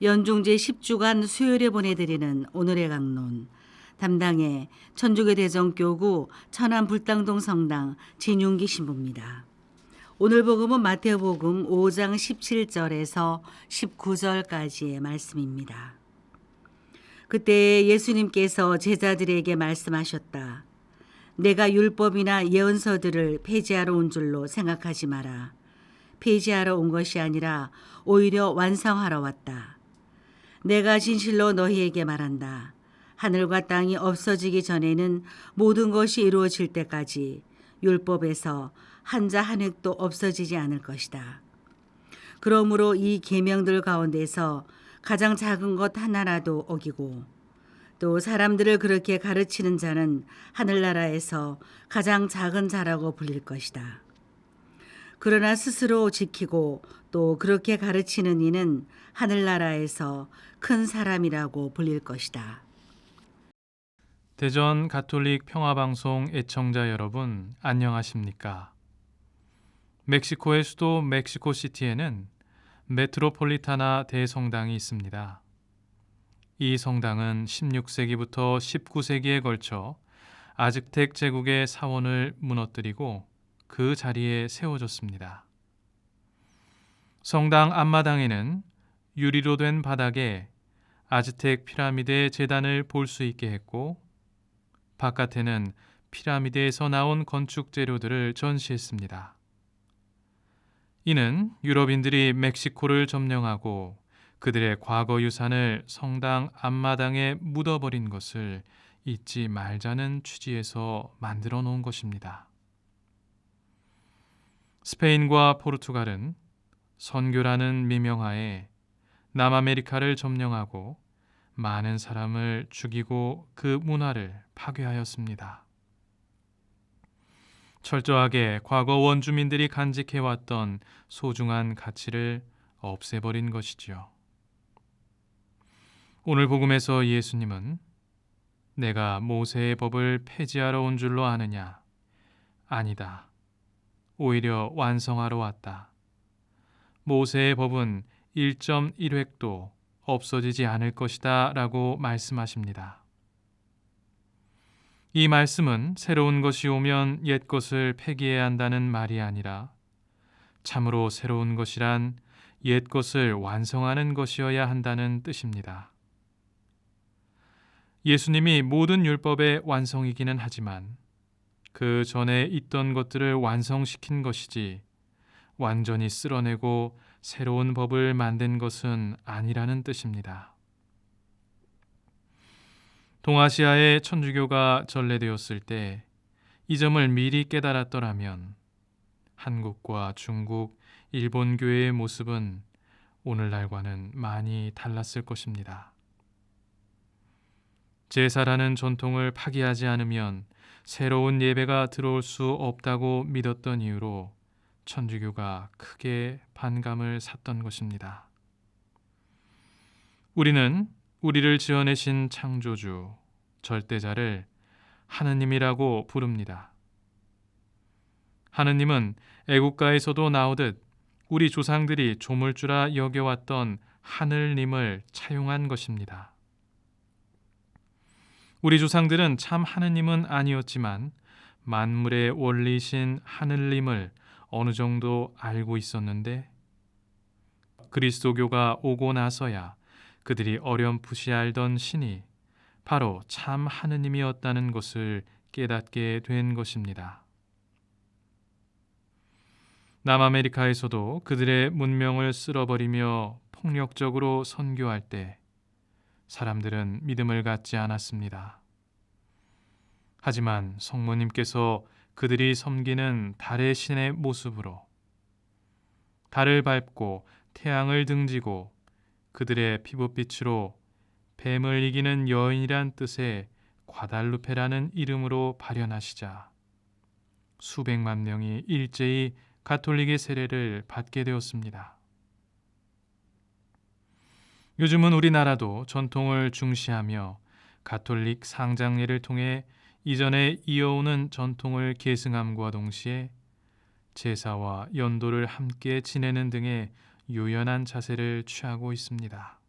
연중제 10주간 수요일에 보내드리는 오늘의 강론. 담당의 천주교 대전교구 천안불당동 성당 진윤기 신부입니다. 오늘 복음은 마태복음 5장 17절에서 19절까지의 말씀입니다. 그때 예수님께서 제자들에게 말씀하셨다. 내가 율법이나 예언서들을 폐지하러 온 줄로 생각하지 마라. 폐지하러 온 것이 아니라 오히려 완성하러 왔다. 내가 진실로 너희에게 말한다. 하늘과 땅이 없어지기 전에는 모든 것이 이루어질 때까지 율법에서 한자 한 획도 없어지지 않을 것이다. 그러므로 이 계명들 가운데서 가장 작은 것 하나라도 어기고 또 사람들을 그렇게 가르치는 자는 하늘나라에서 가장 작은 자라고 불릴 것이다. 그러나 스스로 지키고 또 그렇게 가르치는 이는 하늘나라에서 큰 사람이라고 불릴 것이다. 대전 가톨릭 평화방송 애청자 여러분, 안녕하십니까? 멕시코의 수도 멕시코시티에는 메트로폴리타나 대성당이 있습니다. 이 성당은 16세기부터 19세기에 걸쳐 아즈텍 제국의 사원을 무너뜨리고 그 자리에 세워졌습니다. 성당 앞마당에는 유리로 된 바닥에 아즈텍 피라미드의 재단을 볼 수 있게 했고, 바깥에는 피라미드에서 나온 건축 재료들을 전시했습니다. 이는 유럽인들이 멕시코를 점령하고 그들의 과거 유산을 성당 앞마당에 묻어버린 것을 잊지 말자는 취지에서 만들어 놓은 것입니다. 스페인과 포르투갈은 선교라는 미명하에 남아메리카를 점령하고 많은 사람을 죽이고 그 문화를 파괴하였습니다. 철저하게 과거 원주민들이 간직해왔던 소중한 가치를 없애버린 것이지요. 오늘 복음에서 예수님은 내가 모세의 법을 폐지하러 온 줄로 아느냐? 아니다. 오히려 완성하러 왔다. 모세의 법은 1.1획도 없어지지 않을 것이다 라고 말씀하십니다. 이 말씀은 새로운 것이 오면 옛 것을 폐기해야 한다는 말이 아니라 참으로 새로운 것이란 옛 것을 완성하는 것이어야 한다는 뜻입니다. 예수님이 모든 율법의 완성이기는 하지만 그 전에 있던 것들을 완성시킨 것이지 완전히 쓸어내고 새로운 법을 만든 것은 아니라는 뜻입니다. 동아시아의 천주교가 전래되었을 때 이 점을 미리 깨달았더라면 한국과 중국, 일본 교회의 모습은 오늘날과는 많이 달랐을 것입니다. 제사라는 전통을 파기하지 않으면 새로운 예배가 들어올 수 없다고 믿었던 이유로 천주교가 크게 반감을 샀던 것입니다. 우리는 우리를 지어내신 창조주, 절대자를 하느님이라고 부릅니다. 하느님은 애국가에서도 나오듯 우리 조상들이 조물주라 여겨왔던 하늘님을 차용한 것입니다. 우리 조상들은 참 하느님은 아니었지만 만물의 원리신 하늘님을 어느 정도 알고 있었는데 그리스도교가 오고 나서야 그들이 어렴풋이 알던 신이 바로 참 하느님이었다는 것을 깨닫게 된 것입니다. 남아메리카에서도 그들의 문명을 쓸어버리며 폭력적으로 선교할 때 사람들은 믿음을 갖지 않았습니다. 하지만 성모님께서 그들이 섬기는 달의 신의 모습으로 달을 밟고 태양을 등지고 그들의 피부빛으로 뱀을 이기는 여인이란 뜻의 과달루페라는 이름으로 발현하시자 수백만 명이 일제히 가톨릭의 세례를 받게 되었습니다. 요즘은 우리나라도 전통을 중시하며 가톨릭 상장례를 통해 이전에 이어오는 전통을 계승함과 동시에 제사와 연도를 함께 지내는 등의 유연한 자세를 취하고 있습니다.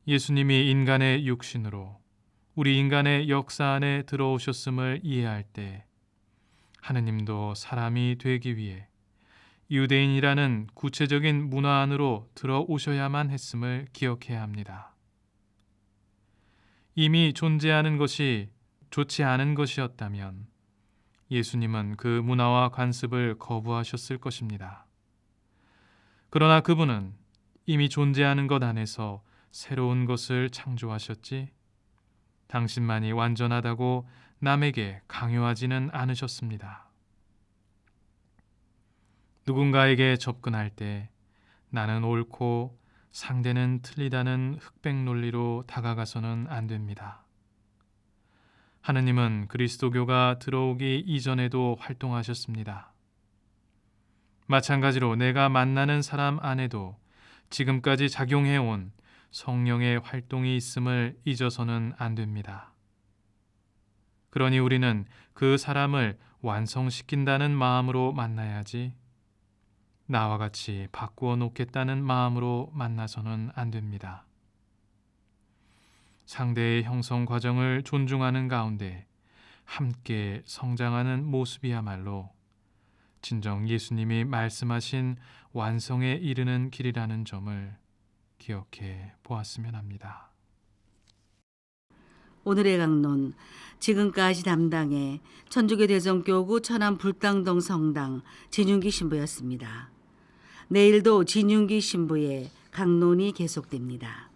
예수님이 인간의 육신으로 우리 인간의 역사 안에 들어오셨음을 이해할 때 하느님도 사람이 되기 위해 유대인이라는 구체적인 문화 안으로 들어오셔야만 했음을 기억해야 합니다. 이미 존재하는 것이 좋지 않은 것이었다면 예수님은 그 문화와 관습을 거부하셨을 것입니다. 그러나 그분은 이미 존재하는 것 안에서 새로운 것을 창조하셨지 당신만이 완전하다고 남에게 강요하지는 않으셨습니다. 누군가에게 접근할 때 나는 옳고 상대는 틀리다는 흑백 논리로 다가가서는 안 됩니다. 하느님은 그리스도교가 들어오기 이전에도 활동하셨습니다. 마찬가지로 내가 만나는 사람 안에도 지금까지 작용해온 성령의 활동이 있음을 잊어서는 안 됩니다. 그러니 우리는 그 사람을 완성시킨다는 마음으로 만나야지 나와 같이 바꾸어 놓겠다는 마음으로 만나서는 안 됩니다. 상대의 형성 과정을 존중하는 가운데 함께 성장하는 모습이야말로 진정 예수님이 말씀하신 완성에 이르는 길이라는 점을 기억해 보았으면 합니다. 오늘의 강론, 지금까지 담당의 천주교 대전교구 천안 불당동 성당 진윤기 신부였습니다. 내일도 진윤기 신부의 강론이 계속됩니다.